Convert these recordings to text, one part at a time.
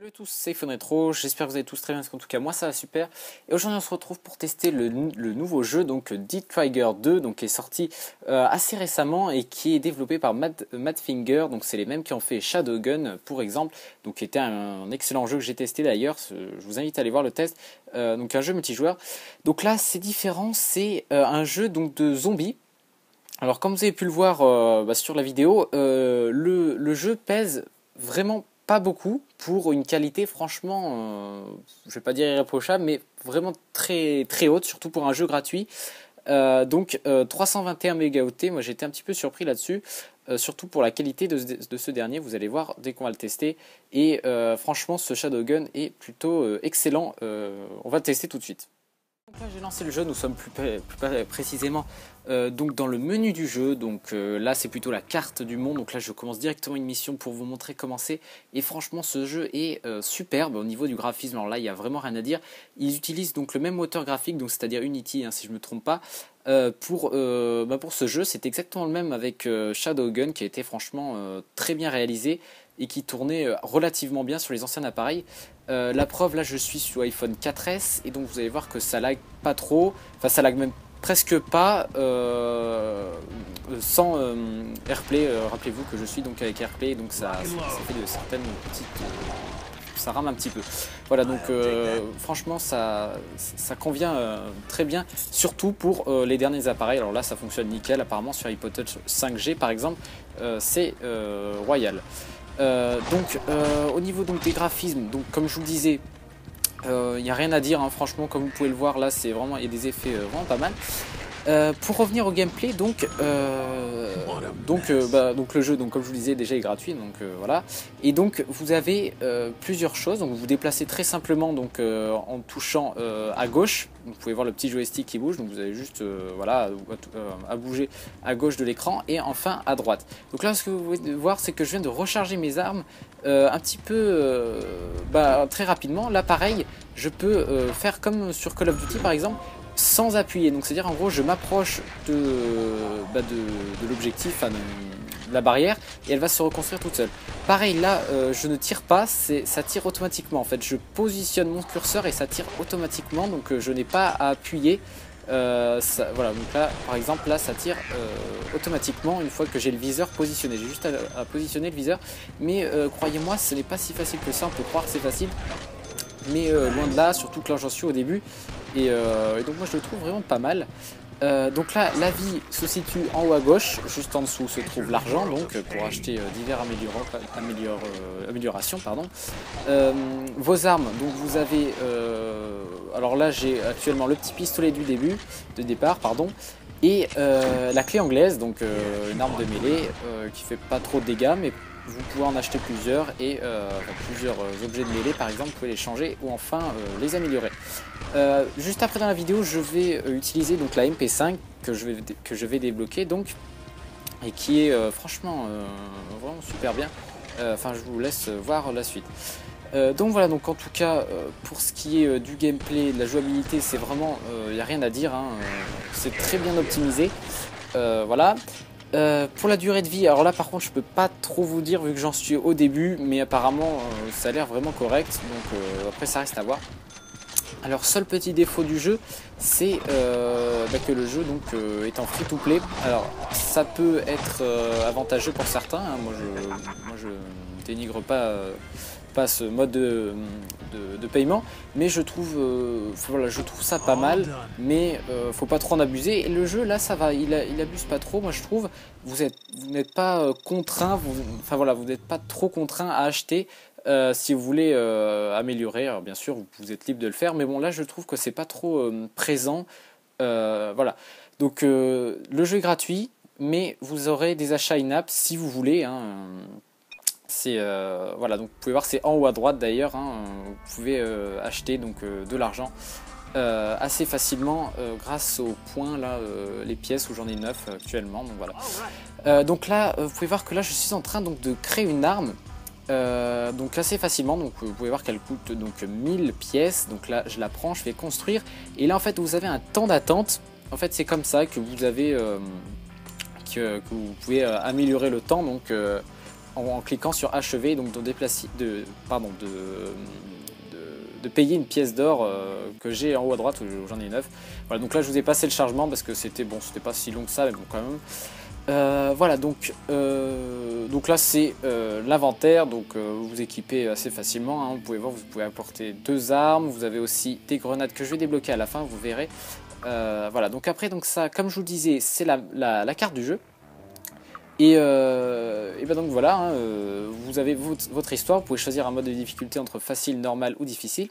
Salut à tous, c'est Phone Retro, j'espère que vous allez tous très bien, parce qu'en tout cas moi ça va super. Et aujourd'hui on se retrouve pour tester le nouveau jeu, donc Dead Trigger 2, donc qui est sorti assez récemment et qui est développé par Madfinger, donc c'est les mêmes qui ont fait Shadowgun pour exemple, donc qui était un excellent jeu que j'ai testé d'ailleurs, je vous invite à aller voir le test, donc un jeu multijoueur. Donc là c'est différent, c'est un jeu donc de zombies. Alors comme vous avez pu le voir sur la vidéo, le jeu pèse vraiment pas beaucoup pour une qualité franchement, je vais pas dire irréprochable, mais vraiment très très haute, surtout pour un jeu gratuit. 321 mégaoctets, moi j'étais un petit peu surpris là-dessus, surtout pour la qualité de ce dernier, vous allez voir dès qu'on va le tester. Et franchement ce Shadowgun est plutôt excellent, on va le tester tout de suite. Donc là j'ai lancé le jeu, nous sommes plus précisément donc dans le menu du jeu, donc là c'est plutôt la carte du monde, donc là je commence directement une mission pour vous montrer comment c'est, et franchement ce jeu est superbe au niveau du graphisme. Alors là il n'y a vraiment rien à dire, ils utilisent donc le même moteur graphique, donc c'est-à-dire Unity si je ne me trompe pas, pour ce jeu. C'est exactement le même avec Shadowgun qui a été franchement très bien réalisé et qui tournait relativement bien sur les anciens appareils. La preuve, là je suis sur iPhone 4S et donc vous allez voir que ça lag pas trop, enfin ça lag même presque pas sans AirPlay. Rappelez-vous que je suis donc avec AirPlay, donc ça fait de certaines petites... ça rame un petit peu. Voilà, donc franchement ça convient très bien, surtout pour les derniers appareils. Alors là ça fonctionne nickel apparemment sur iPod Touch 5G par exemple, c'est royal. Au niveau donc des graphismes, donc comme je vous le disais, il n'y a rien à dire, hein, franchement, comme vous pouvez le voir là, c'est vraiment, il y a des effets vraiment pas mal. Pour revenir au gameplay, donc le jeu, donc comme je vous le disais, déjà est gratuit, donc voilà. Et donc vous avez plusieurs choses. Donc vous vous déplacez très simplement donc en touchant à gauche. Vous pouvez voir le petit joystick qui bouge. Donc vous avez juste à bouger à gauche de l'écran et enfin à droite. Donc là, ce que vous pouvez voir, c'est que je viens de recharger mes armes un petit peu très rapidement. Là, pareil, je peux faire comme sur Call of Duty par exemple, sans appuyer. Donc c'est à dire en gros je m'approche de l'objectif, de la barrière, et elle va se reconstruire toute seule. Pareil là, je ne tire pas, ça tire automatiquement en fait. Je positionne mon curseur et ça tire automatiquement, donc je n'ai pas à appuyer. Voilà, donc là par exemple là ça tire automatiquement une fois que j'ai le viseur positionné. J'ai juste à positionner le viseur, mais croyez-moi ce n'est pas si facile que ça. On peut croire que c'est facile, mais loin de là, surtout que là j'en suis au début. Et donc moi je le trouve vraiment pas mal. Donc là la vie se situe en haut à gauche, juste en dessous se trouve l'argent, donc pour acheter divers améliorations. Vos armes, donc vous avez alors là j'ai actuellement le petit pistolet de départ, et la clé anglaise, donc une arme de mêlée qui fait pas trop de dégâts, mais vous pouvez en acheter plusieurs, et plusieurs objets de mêlée par exemple, vous pouvez les changer ou enfin les améliorer. Juste après dans la vidéo, je vais utiliser donc la MP5 que je vais débloquer donc, et qui est franchement vraiment super bien. Enfin, je vous laisse voir la suite. Donc voilà, donc en tout cas pour ce qui est du gameplay, de la jouabilité, c'est vraiment, il n'y a rien à dire, hein, c'est très bien optimisé. Voilà. Pour la durée de vie, alors là par contre je peux pas trop vous dire vu que j'en suis au début, mais apparemment ça a l'air vraiment correct, donc après ça reste à voir. Alors seul petit défaut du jeu, c'est que le jeu donc est en free to play. Alors ça peut être avantageux pour certains, hein. Moi je dénigre pas ce mode de paiement, mais je trouve je trouve ça pas mal, mais faut pas trop en abuser. Et le jeu là ça va, il abuse pas trop, moi je trouve. Vous n'êtes pas contraint, vous n'êtes pas trop contraint à acheter. Si vous voulez améliorer, alors bien sûr vous êtes libre de le faire, mais bon là je trouve que c'est pas trop présent. Voilà, donc le jeu est gratuit, mais vous aurez des achats in-app si vous voulez, hein. C'est voilà, donc vous pouvez voir, c'est en haut à droite d'ailleurs, hein. Vous pouvez acheter donc de l'argent assez facilement grâce aux points là, les pièces où j'en ai 9 actuellement, donc voilà. Donc là vous pouvez voir que là je suis en train donc de créer une arme. Donc assez facilement, donc vous pouvez voir qu'elle coûte donc 1000 pièces, donc là je la prends, je fais construire, et là en fait vous avez un temps d'attente. En fait c'est comme ça que vous avez que vous pouvez améliorer le temps, donc en cliquant sur achever, donc de payer une pièce d'or que j'ai en haut à droite, où j'en ai 9. Voilà, donc là je vous ai passé le chargement parce que c'était pas si long que ça, mais bon quand même. Voilà, donc là c'est l'inventaire, donc vous équipez assez facilement, hein. Vous pouvez voir, vous pouvez apporter 2 armes, vous avez aussi des grenades que je vais débloquer à la fin, vous verrez. Voilà, donc après, donc ça, comme je vous le disais, c'est la carte du jeu. Et ben donc voilà, hein, vous avez votre histoire, vous pouvez choisir un mode de difficulté entre facile, normal ou difficile.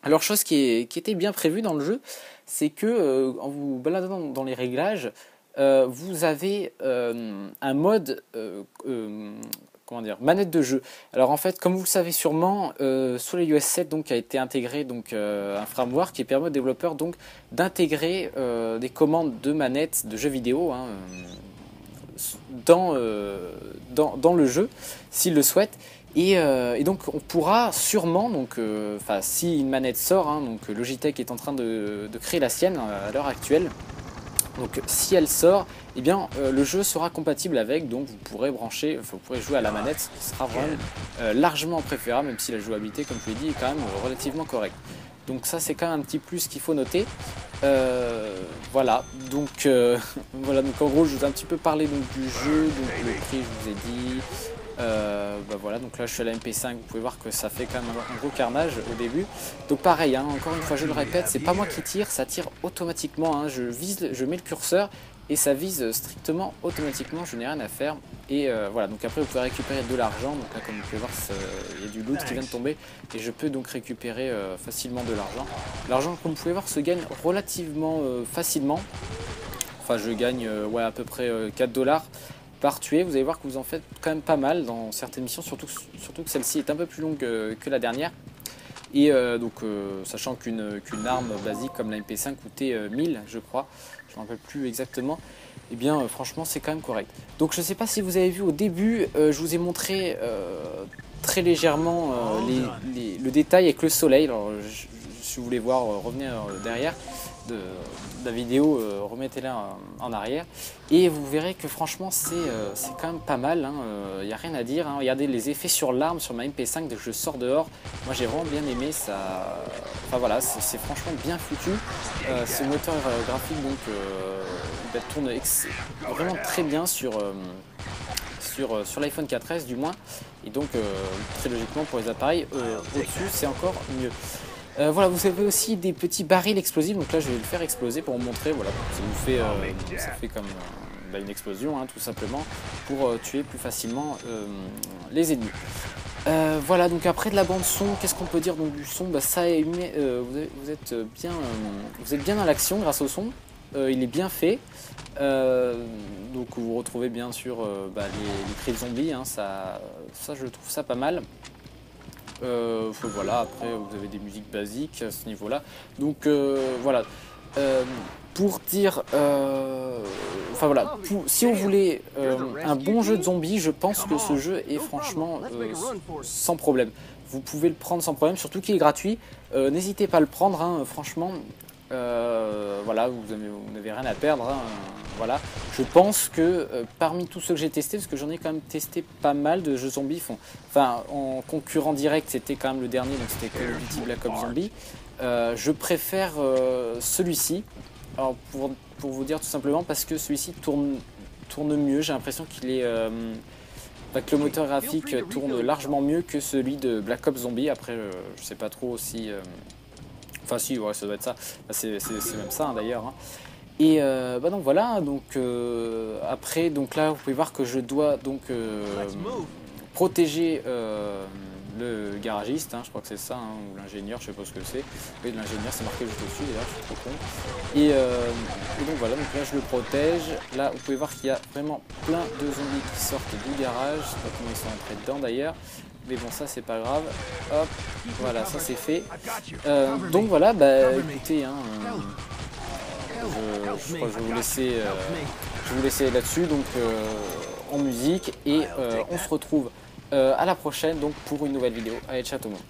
Alors chose qui était bien prévue dans le jeu, c'est que en vous baladant dans les réglages, vous avez un mode comment dire, manette de jeu. Alors en fait, comme vous le savez sûrement, sur les iOS 7 donc a été intégré donc un framework qui permet aux développeurs donc d'intégrer des commandes de manettes de jeux vidéo, hein, dans le jeu s'ils le souhaitent, et donc on pourra sûrement, donc si une manette sort, hein, donc Logitech est en train de créer la sienne à l'heure actuelle, donc si elle sort, eh bien le jeu sera compatible avec, donc vous pourrez brancher, vous pourrez jouer à la manette, ce qui sera vraiment largement préférable, même si la jouabilité, comme je l'ai dit, est quand même relativement correcte. Donc ça c'est quand même un petit plus qu'il faut noter. Voilà, donc voilà, donc en gros je vous ai un petit peu parlé donc du jeu, donc le prix je vous ai dit. Voilà, donc là je suis à la MP5, vous pouvez voir que ça fait quand même un gros carnage au début. Donc pareil, hein, encore une fois je le répète, c'est pas moi qui tire, ça tire automatiquement, hein. Je mets le curseur et ça vise strictement automatiquement, je n'ai rien à faire. Et voilà, donc après vous pouvez récupérer de l'argent, donc là comme vous pouvez voir il y a du loot qui vient de tomber et je peux donc récupérer facilement de l'argent. L'argent, comme vous pouvez voir, se gagne relativement facilement. Enfin je gagne ouais, à peu près 4 $ par tuer. Vous allez voir que vous en faites quand même pas mal dans certaines missions, surtout que celle-ci est un peu plus longue que la dernière. Et sachant qu'une arme basique comme la MP5 coûtait 1000 je crois, je ne me rappelle plus exactement, et bien franchement c'est quand même correct. Donc je ne sais pas si vous avez vu au début, je vous ai montré très légèrement le détail avec le soleil. Alors si vous voulez voir, revenez derrière de la vidéo, remettez-la en arrière et vous verrez que franchement c'est quand même pas mal, hein. Y a rien à dire, hein. Regardez les effets sur l'arme sur ma MP5 dès que je sors dehors, moi j'ai vraiment bien aimé ça. Enfin voilà, c'est franchement bien foutu. Ce moteur graphique donc tourne vraiment très bien sur l'iPhone 4S du moins, et donc très logiquement pour les appareils au-dessus c'est encore mieux. Voilà, vous avez aussi des petits barils explosifs, donc là je vais le faire exploser pour vous montrer, voilà, ça fait comme une explosion, hein, tout simplement, pour tuer plus facilement les ennemis. Voilà, donc après de la bande son, qu'est-ce qu'on peut dire donc du son, ça émet, vous êtes bien dans l'action grâce au son, il est bien fait, donc vous retrouvez bien sûr les cris de zombies, hein, ça je trouve ça pas mal. Voilà, après vous avez des musiques basiques à ce niveau là, donc voilà, pour dire enfin voilà, si on voulait un bon jeu de zombies, je pense que ce jeu est franchement sans problème, vous pouvez le prendre sans problème, surtout qu'il est gratuit, n'hésitez pas à le prendre, hein, franchement. Voilà, vous n'avez rien à perdre, hein, voilà. Je pense que parmi tous ceux que j'ai testés, parce que j'en ai quand même testé pas mal de jeux zombies, enfin en concurrent direct c'était quand même le dernier, donc c'était Call of Duty Black Ops Zombie, je préfère celui-ci, alors pour vous dire tout simplement parce que celui-ci tourne mieux, j'ai l'impression qu'il est que le moteur graphique tourne largement mieux que celui de Black Ops Zombie. Après je sais pas trop si enfin si, ouais, ça doit être ça, c'est même ça, hein, d'ailleurs, hein. Et donc voilà, donc après, donc là vous pouvez voir que je dois donc protéger le garagiste, hein, je crois que c'est ça, hein, ou l'ingénieur, je sais pas ce que c'est. Oui, l'ingénieur, c'est marqué juste au-dessus d'ailleurs, je suis trop con. Et donc voilà, donc là je le protège. Là vous pouvez voir qu'il y a vraiment plein de zombies qui sortent du garage, je sais pas comment ils sont entrés dedans d'ailleurs. Mais bon, ça c'est pas grave. Hop, voilà, ça c'est fait. Donc voilà, écoutez, hein, je crois que je vais vous laisser là-dessus, donc en musique, et on se retrouve à la prochaine donc pour une nouvelle vidéo. Allez, ciao tout le monde.